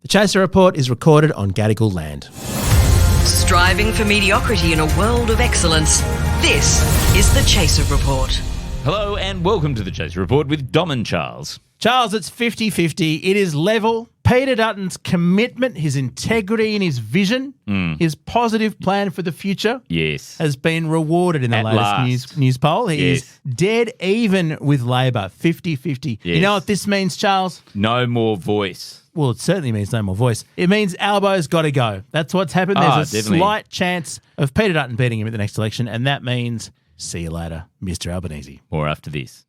The Chaser Report is recorded on Gadigal land. Striving for mediocrity in a world of excellence. This is the Chaser Report. Hello and welcome to the Chaser Report with Dom and Charles. Charles, it's 50-50. It is level. Peter Dutton's commitment, his integrity and his vision, his positive plan for the future has been rewarded in the latest news poll. He is dead even with Labor, 50-50. You know what this means, Charles? No more voice. Well, it certainly means no more voice. It means Albo's got to go. That's what's happened. There's a slight chance of Peter Dutton beating him at the next election, and that means see you later, Mr. Albanese. More after this.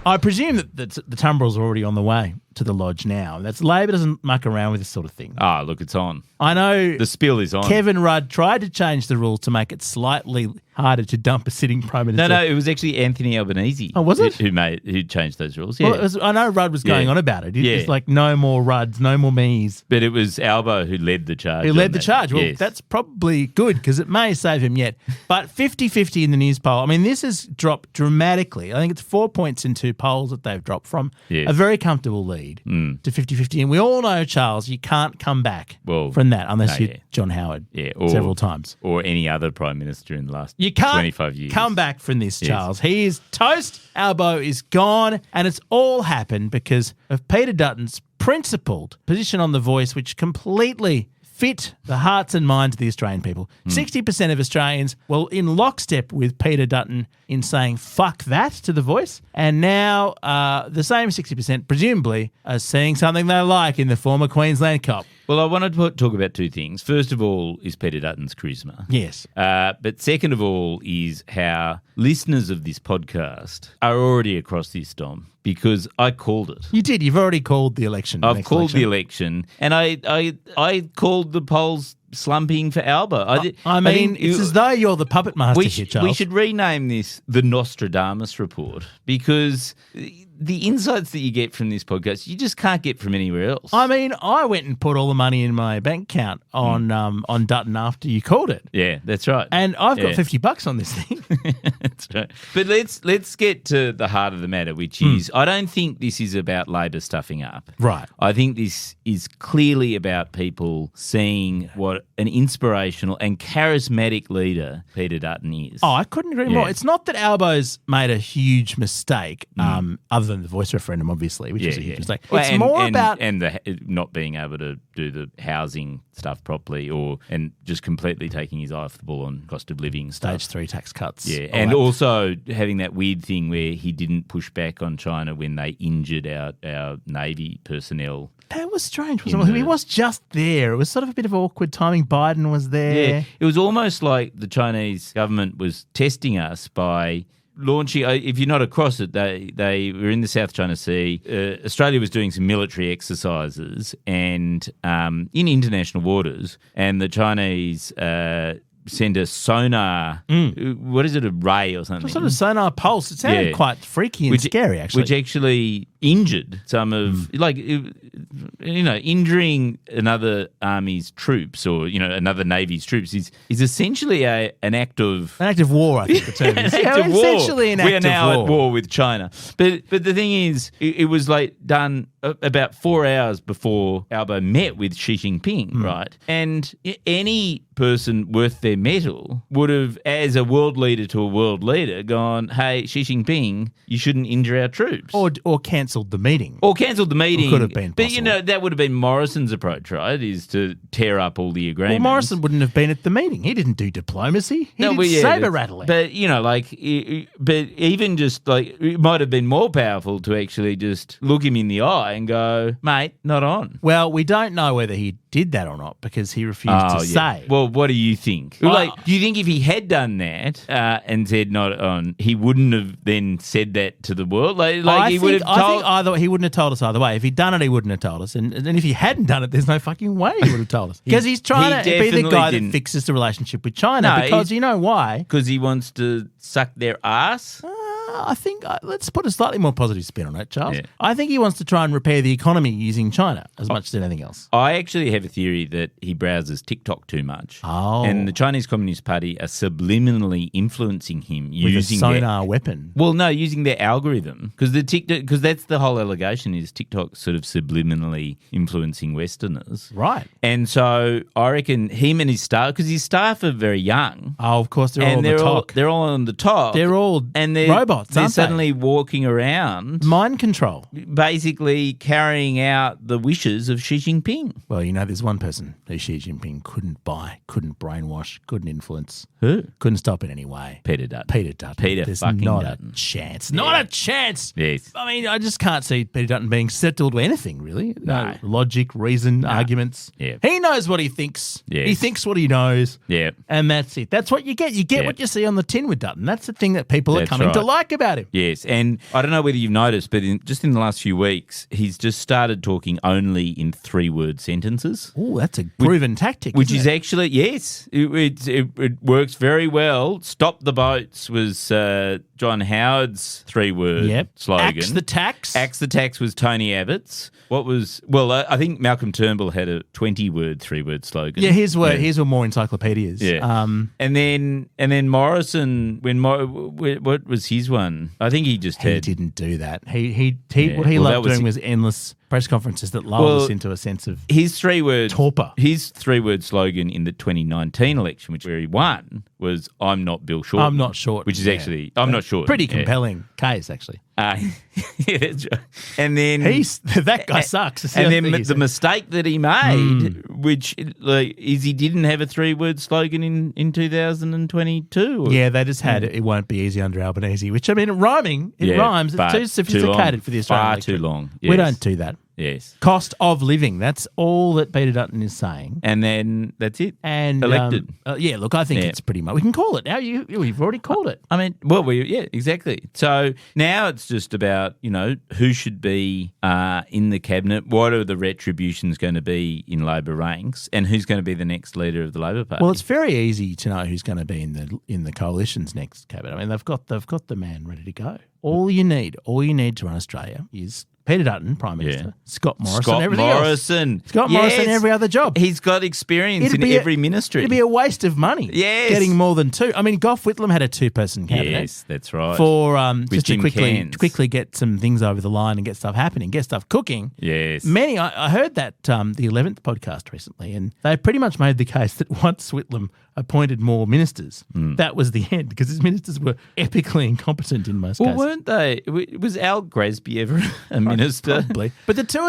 I presume that the tumbrils are already on the way to the lodge now. Labor doesn't muck around with this sort of thing. Look, it's on. I know the spill is on. Kevin Rudd tried to change the rules to make it slightly harder to dump a sitting Prime Minister. No, it was actually Anthony Albanese. Oh, was it? Who changed those rules. Yeah. Well, I know Rudd was going on about it. It's like no more Rudds, no more me's. But it was Albo who led the charge. Well, that's probably good because it may save him yet. But 50-50 in the news poll. I mean, this has dropped dramatically. I think it's 4 points in two polls that they've dropped from a very comfortable lead to 50-50. And we all know, Charles, you can't come back from that unless you're John Howard several times. Or any other Prime Minister in the last 25 years. You can't come back from this, Charles. He is toast. Albo is gone. And it's all happened because of Peter Dutton's principled position on The Voice, which completely fit the hearts and minds of the Australian people. 60% of Australians were in lockstep with Peter Dutton in saying fuck that to The Voice. And now the same 60% presumably are seeing something they like in the former Queensland cop. Well, I want to talk about two things. First of all is Peter Dutton's charisma. Yes. But second of all is how listeners of this podcast are already across this, Dom, because I called it. You did. You've already called the election. I've called the election, and I called the polls slumping for Alba. I mean, it's as though you're the puppet master here, Charles. We should rename this the Nostradamus Report because the insights that you get from this podcast, you just can't get from anywhere else. I mean, I went and put all the money in my bank account on Dutton after you called it. Yeah, that's right. And I've got $50 on this thing. That's right. But let's get to the heart of the matter, which is I don't think this is about Labor stuffing up. Right. I think this is clearly about people seeing what an inspirational and charismatic leader Peter Dutton is. Oh, I couldn't agree more. It's not that Albo's made a huge mistake, other than the Voice referendum, obviously, which is a huge mistake. It's more about... And the not being able to do the housing stuff properly and just completely taking his eye off the ball on cost of living stuff. Stage 3 tax cuts. Yeah, and also having that weird thing where he didn't push back on China when they injured our Navy personnel. That was strange, wasn't it? He was just there. It was sort of a bit of awkward timing. Biden was there. Yeah, it was almost like the Chinese government was testing us by launching, if you're not across it, they were in the South China Sea. Australia was doing some military exercises and in international waters, and the Chinese send a sonar, what is it, a ray or something? Some sort of sonar pulse. It sounded quite freaky and scary, actually. Which actually injured some of, injuring another army's troops or, another navy's troops is essentially an act of... An act of war, I think the term is. An act of war. Essentially an act of war. We are now at war with China. But the thing is, it was done about 4 hours before Albo met with Xi Jinping, right? And any person worth their mettle would have, as a world leader to a world leader, gone, hey, Xi Jinping, you shouldn't injure our troops. Or cancelled the meeting. Or cancelled the meeting. Or could have been possible. But, that would have been Morrison's approach, right, is to tear up all the agreements. Well, Morrison wouldn't have been at the meeting. He didn't do diplomacy. He did sabre rattling. But, but even just, it might have been more powerful to actually just look him in the eye and go, mate, not on. Well, we don't know whether he did that or not because he refused to say. Well, what do you think? Do you think if he had done that and said not on, he wouldn't have then said that to the world? I think either he wouldn't have told us either way. If he'd done it, he wouldn't have told us. And if he hadn't done it, there's no fucking way he would have told us. Because he's trying to be the guy that fixes the relationship with China. No, because you know why? Because he wants to suck their ass? I think let's put a slightly more positive spin on it, Charles. Yeah. I think he wants to try and repair the economy using China as much as anything else. I actually have a theory that he browses TikTok too much. Oh. And the Chinese Communist Party are subliminally influencing him With using a sonar weapon. Well, no, using their algorithm, because that's the whole allegation is TikTok sort of subliminally influencing Westerners, Right. And so I reckon him and his staff, because his staff are very young, Oh, of course, they're all on the top. they're all on the top. They're all robots, They're aren't suddenly walking around, Mind control. basically carrying out the wishes of Xi Jinping. Well, there's one person who Xi Jinping couldn't buy, couldn't brainwash, couldn't influence. Who? Couldn't stop in any way. Peter Dutton. Peter Dutton. Peter There's fucking not Dutton. a chance. Not a chance. Yes. I mean, I just can't see Peter Dutton being settled to anything, really. No. Logic, reason, arguments. Yeah. He knows what he thinks. Yes. He thinks what he knows. Yeah. And that's it. That's what you get. You get what you see on the tin with Dutton. That's the thing that people are That's coming to right. like about him. Yes, and I don't know whether you've noticed, but just in the last few weeks, he's just started talking only in 3-word sentences. Oh, that's a proven tactic. Which isn't is it? actually, yes, it works very well. Stop the boats was John Howard's 3-word slogan. Axe the tax. Axe the tax was Tony Abbott's. I think Malcolm Turnbull had a 20-word 3-word slogan. Yeah, his were more encyclopedias. Yeah. And then Morrison, what was his one? I think he just He had. didn't do that. What he Well, loved that was- doing was endless press conferences that lulled us into a sense of His 3-word torpor. His 3-word slogan in the 2019 election, where he won, was "I'm not Bill Shorten." I'm not short. which is actually I'm not short. Pretty compelling case, actually. Yeah, that's right. And then That guy sucks. It's And other then thing he the said. mistake that he made, which is he didn't have a 3-word slogan in 2022. Yeah, they just had it won't be easy under Albanese, which, I mean, rhyming, it rhymes. It's but too sophisticated long. for the Australian Far electorate. too long. We Yes. don't do that. Yes. Cost of living. That's all that Peter Dutton is saying. And then that's it. And elected. Yeah, look, I think Yeah. it's pretty much. We can call it now. You've already called it. I mean, yeah, exactly. So now it's just about, who should be in the cabinet, what are the retributions going to be in Labor ranks, and who's going to be the next leader of the Labor Party. Well, it's very easy to know who's going to be in the coalition's next cabinet. I mean, they've got the man ready to go. All you need to run Australia is Peter Dutton, Prime Minister, Scott Morrison, everything else. Scott Morrison, every other job. He's got experience in every ministry. It'd be a waste of money. Yes. Getting more than two. I mean, Gough Whitlam had a 2-person cabinet. Yes, that's right. For just to Jim Cairns. quickly get some things over the line and get stuff happening, get stuff cooking. Yes. I heard that the 11th podcast recently, and they pretty much made the case that once Whitlam appointed more ministers, that was the end, because his ministers were epically incompetent in most cases. Well, weren't they? Was Al Grasby ever a minister? Probably. But the two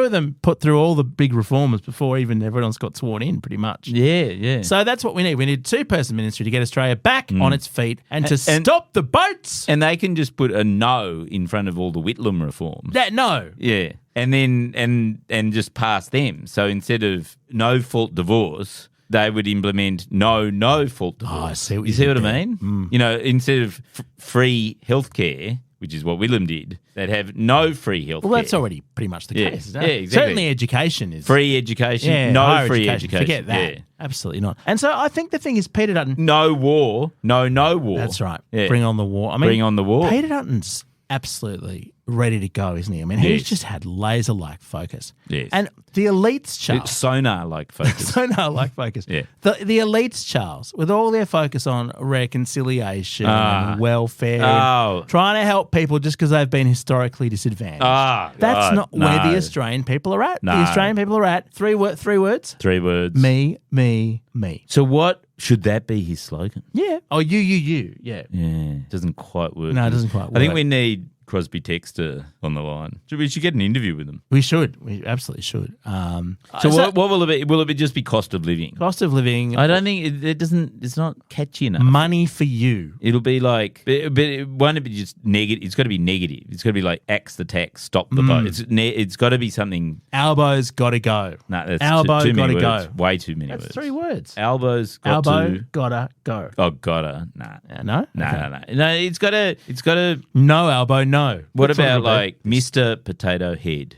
of them put through all the big reforms before even everyone else got sworn in, pretty much. Yeah. So that's what we need. We need a 2-person ministry to get Australia back on its feet and to stop the boats. And they can just put a no in front of all the Whitlam reforms. No. Yeah. And then and just pass them. So instead of no fault divorce, they would implement no fault divorce. Oh, I see what you you see did what I there. mean? Instead of free healthcare, which is what Whitlam did, they'd have no free healthcare. Well, that's already pretty much the Yeah. case, isn't Yeah, it? exactly. Certainly education is. Free education, Yeah, no higher free education. Forget that. Yeah. Absolutely not. And so I think the thing is Peter Dutton. No war, no war. That's right. Yeah. Bring on the war. I mean, Bring on the war. Peter Dutton's absolutely ready to go, isn't he? I mean, he's just had laser-like focus. Yes. And the elites, Charles. It's sonar-like focus. Sonar-like focus. Yeah. The elites, Charles, with all their focus on reconciliation and welfare, Oh. and trying to help people just because they've been historically disadvantaged. That's God, not where the no. Australian people are at. No. The Australian people are at three words. 3 words. Me, me, me. So what should that be his slogan? Yeah. Oh, you. Yeah. Yeah, doesn't quite work. No, it doesn't quite I think work. we need Crosby Texter on the line. We should get an interview with them. We should. We absolutely should. So what will it be? Will it just be cost of living? Cost of living. I don't think it doesn't. It's not catchy enough. Money for you. It'll be like, but it won't be just negative. It's got to be negative. It's got to be like axe the tax, stop the boat. It's got to be something. Albo's got to go. No, that's Elbow too many gotta words. go. Way too many That's words. 3 words. Elbows got Elbow to. gotta go. Oh, gotta. Nah. No? No, Okay. no. No, it's got to. No, Albo, no. What That's about it'll be. like Mr. Potato Head?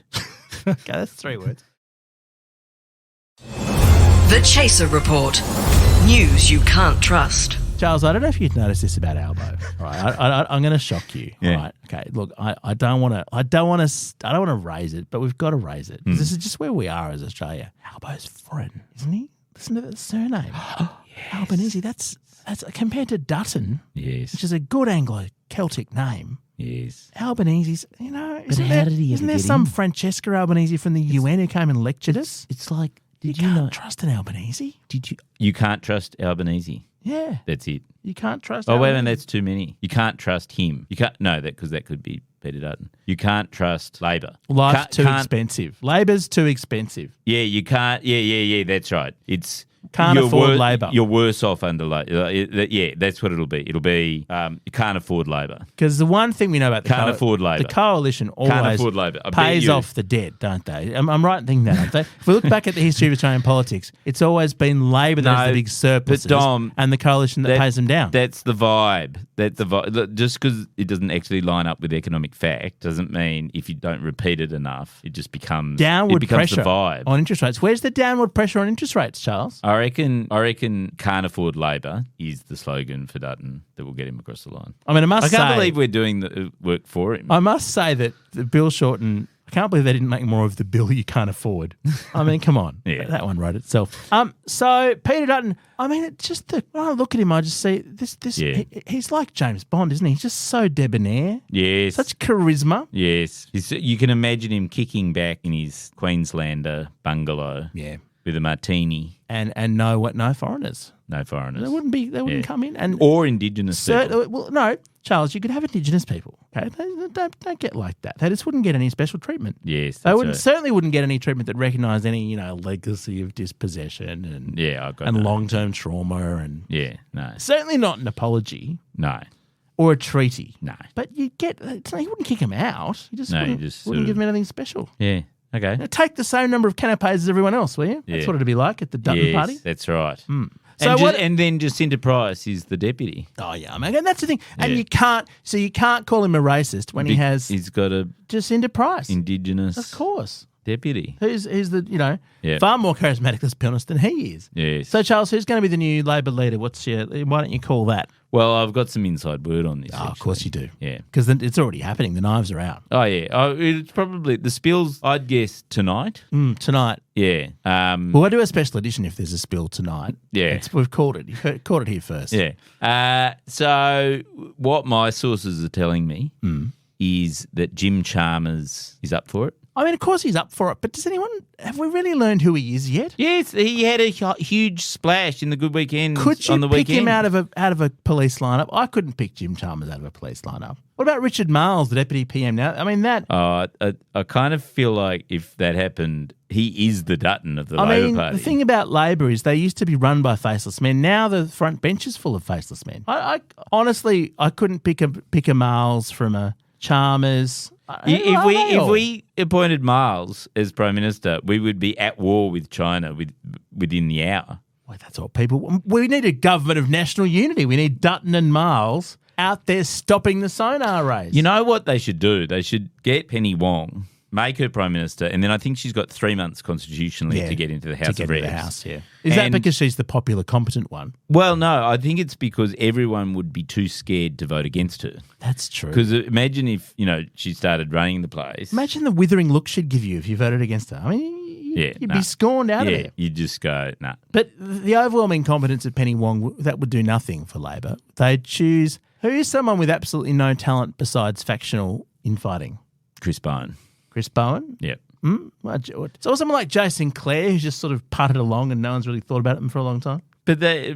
Okay, that's 3 words. The Chaser Report. News you can't trust. Charles, I don't know if you've noticed this about Albo. All right, I'm going to shock you. Yeah. All right, okay. Look, I don't want to raise it, but we've got to raise it. 'Cause this is just where we are as Australia. Albo's foreign, isn't he? Listen to the surname. Albanese. That's compared to Dutton, Yes. which is a good Anglo-Celtic name. Yes. Albanese's, isn't how did he ever isn't there get some in? Francesca Albanese from the UN who came and lectured us? It's like, You can't trust an Albanese. You can't trust Albanese. Yeah. That's it. You can't trust Oh, wait a Albanese. minute, that's too many. You can't trust him. You can't, no, because that could be Peter Dutton. You can't trust Labor. Life's too expensive. Labor's too expensive. Yeah, you can't. Yeah, that's right. It's Can't you're afford Labor. You're worse off under Labor. Yeah, that's what it'll be. It'll be you can't afford Labor. Because the one thing we know about the Can't afford Labor. the coalition always afford Labor. I bet pays you. off the debt, don't they? I'm right in thinking that, aren't they? If we look back at the history of Australian politics, it's always been Labor that has the big surpluses Dom, and the coalition that pays them down. That's the vibe. That's the vibe. Look, just because it doesn't actually line up with economic fact doesn't mean if you don't repeat it enough, it just becomes Downward pressure the vibe. on interest rates. Where's the downward pressure on interest rates, Charles? I reckon can't afford Labor is the slogan for Dutton that will get him across the line. I mean, I can't believe we're doing the work for him. I must say that the Bill Shorten, I can't believe they didn't make more of the bill you can't afford. I mean, come on. Yeah. That one wrote itself. So Peter Dutton, I mean, it's just when I look at him, I just see this. Yeah. He's like James Bond, isn't he? He's just so debonair. Yes. Such charisma. Yes. You can imagine him kicking back in his Queenslander bungalow. Yeah. With a martini. And no foreigners. No foreigners. They wouldn't come in. And or Indigenous people. Well, no, Charles, you could have Indigenous people. Okay, don't get like that. They just wouldn't get any special treatment. Yes, they that's certainly wouldn't get any treatment that recognised any legacy of dispossession and long-term trauma and no, certainly not an apology. No. Or a treaty. No. But you wouldn't kick him out. You just just wouldn't give him anything special. Yeah. Okay. Now, take the same number of canapes as everyone else, will you? That's what it'd be like at the Dutton party. That's right. So and then Jacinta Price is the deputy. Oh yeah, I mean, and that's the thing. And you can't call him a racist when he's got a Jacinta Price, Indigenous, of course, deputy. Who's the far more charismatic, let's be honest, than he is. Yes. So Charles, who's going to be the new Labor leader? Why don't you call that? Well, I've got some inside word on this. Of course you do. Yeah. Because it's already happening. The knives are out. Oh, yeah. It's probably the spills, I'd guess, tonight. Tonight. Yeah. We'll do a special edition if there's a spill tonight. Yeah. We've called it. You caught it here first. Yeah. So what my sources are telling me is that Jim Chalmers is up for it. I mean, of course he's up for it, but have we really learned who he is yet? Yes, he had a huge splash in the Good Weekend Could you on the pick weekend. him out of a police lineup? I couldn't pick Jim Chalmers out of a police lineup. What about Richard Marles, the deputy PM now? I mean, that... I kind of feel like if that happened, he is the Dutton of the Labor Party. The thing about Labor is they used to be run by faceless men. Now the front bench is full of faceless men. I honestly, I couldn't pick a Marles from a Chalmers... If we appointed Marles as Prime Minister, we would be at war with China within the hour. Well, that's all people... We need a government of national unity. We need Dutton and Marles out there stopping the sonar rays. You know what they should do? They should get Penny Wong, make her Prime Minister, and then I think she's got 3 months constitutionally to get into the House of Reps. Is that because she's the popular, competent one? Well, no, I think it's because everyone would be too scared to vote against her. That's true. Because imagine if, she started running the place. Imagine the withering look she'd give you if you voted against her. I mean, you'd be scorned out of there. You'd just go, nah. But the overwhelming competence of Penny Wong, that would do nothing for Labor. They'd choose... Who is someone with absolutely no talent besides factional infighting? Chris Bowen. Chris Bowen? Yep. So someone like Jay Sinclair who's just sort of putted along and no one's really thought about him for a long time? But I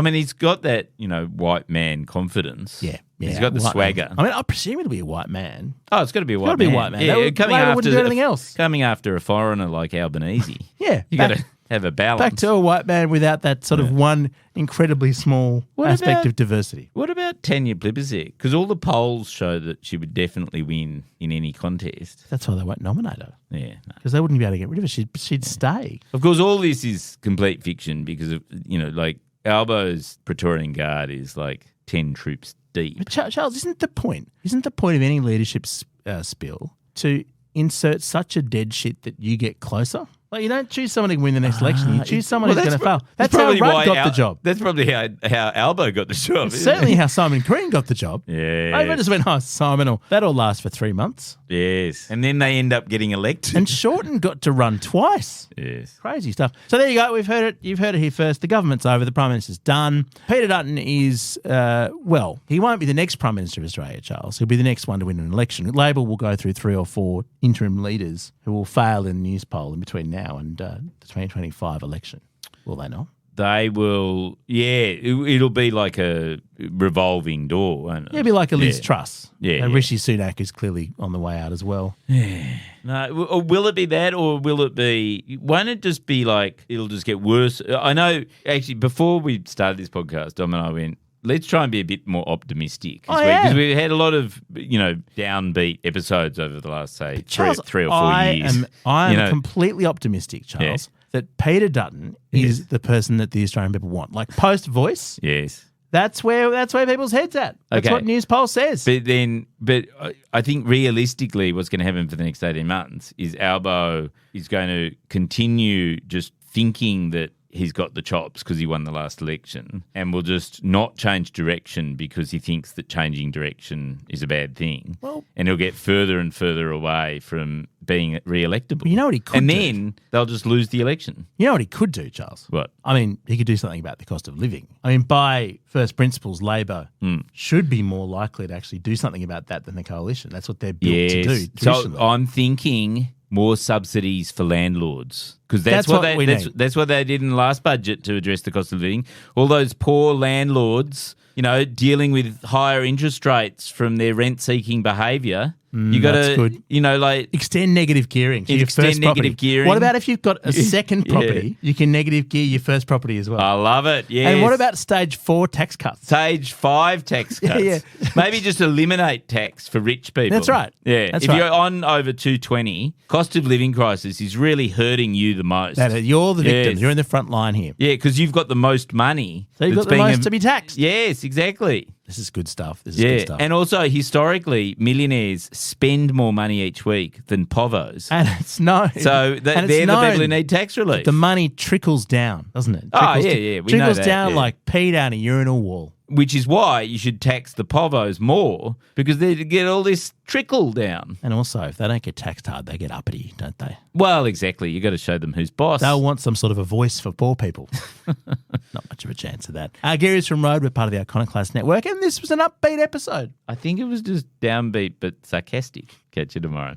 mean, he's got that, white man confidence. Yeah. He's got the swagger. Man. I mean, I presume it'll be a white man. Oh, it's got to be a white man. Got to be a white man. Yeah, Labor wouldn't do anything else. Coming after a foreigner like Albanese. Yeah. You got to have a balance. Back to a white man without that sort of one incredibly small aspect of diversity. What about Tanya Plibersek? Because all the polls show that she would definitely win in any contest. That's why they won't nominate her. Yeah. Because they wouldn't be able to get rid of her. She'd stay. Of course, all this is complete fiction because of, like Albo's Praetorian Guard is like 10 troops deep. But Charles, isn't the point of any leadership spill to insert such a dead shit that you get closer? Well, you don't choose someone to win the next election. You choose someone who's going to fail. That's how probably Rudd why got the job. That's probably how Albo got the job. It's certainly how Simon Green got the job. Yeah. I just went, Simon, that'll last for 3 months. Yes. And then they end up getting elected. And Shorten got to run twice. Yes. Crazy stuff. So there you go. We've heard it. You've heard it here first. The government's over. The Prime Minister's done. Peter Dutton is, he won't be the next Prime Minister of Australia, Charles. He'll be the next one to win an election. Labor will go through 3 or 4 interim leaders who will fail in the news poll in between now and the 2025 election. Will they not? They will, it'll be like a revolving door, won't it? It'll be like a Liz Truss. Yeah, And Rishi Sunak is clearly on the way out as well. No, or will it be that, or will it be, won't it just be like, it'll just get worse? I know, actually, before we started this podcast, Dom and I went, let's try and be a bit more optimistic. Because we've had a lot of, downbeat episodes over the last, say, Charles, 3 or 4 years. I am completely optimistic, Charles, that Peter Dutton is the person that the Australian people want. Like post-voice, that's where people's heads at. That's what News Poll says. But I think realistically what's going to happen for the next 18 months is Albo is going to continue just thinking that he's got the chops because he won the last election and will just not change direction because he thinks that changing direction is a bad thing. And he'll get further and further away from being re-electable. You know what he could do? And do? then they'll just lose the election. You know what he could do, Charles? What? I mean, he could do something about the cost of living. I mean, by first principles, Labor should be more likely to actually do something about that than the Coalition. That's what they're built to do. So I'm thinking more subsidies for landlords because that's what they did in the last budget to address the cost of living. All those poor landlords, dealing with higher interest rates from their rent-seeking behaviour. You got to, extend negative gearing. To your first negative gearing. What about if you've got a second property? You can negative gear your first property as well. I love it. Yeah. And what about stage 4 tax cuts? Stage 5 tax cuts. Maybe just eliminate tax for rich people. That's right. Yeah. That's if right. you're on over 220, cost of living crisis is really hurting you the most. You're the victim. Yes. You're in the front line here. Yeah, because you've got the most money. So you've got the most to be taxed. Yes, exactly. This is good stuff. This is good stuff. And also, historically, millionaires spend more money each week than povos. And it's known. So they're the people who need tax relief. The money trickles down, doesn't it? We trickles know that, down like pee down a urinal wall. Which is why you should tax the povos more because they get all this trickle down. And also, if they don't get taxed hard, they get uppity, don't they? Well, exactly. You got to show them who's boss. They'll want some sort of a voice for poor people. Not much of a chance of that. Gary's from Road. We're part of the Iconoclast Network, and this was an upbeat episode. I think it was just downbeat but sarcastic. Catch you tomorrow.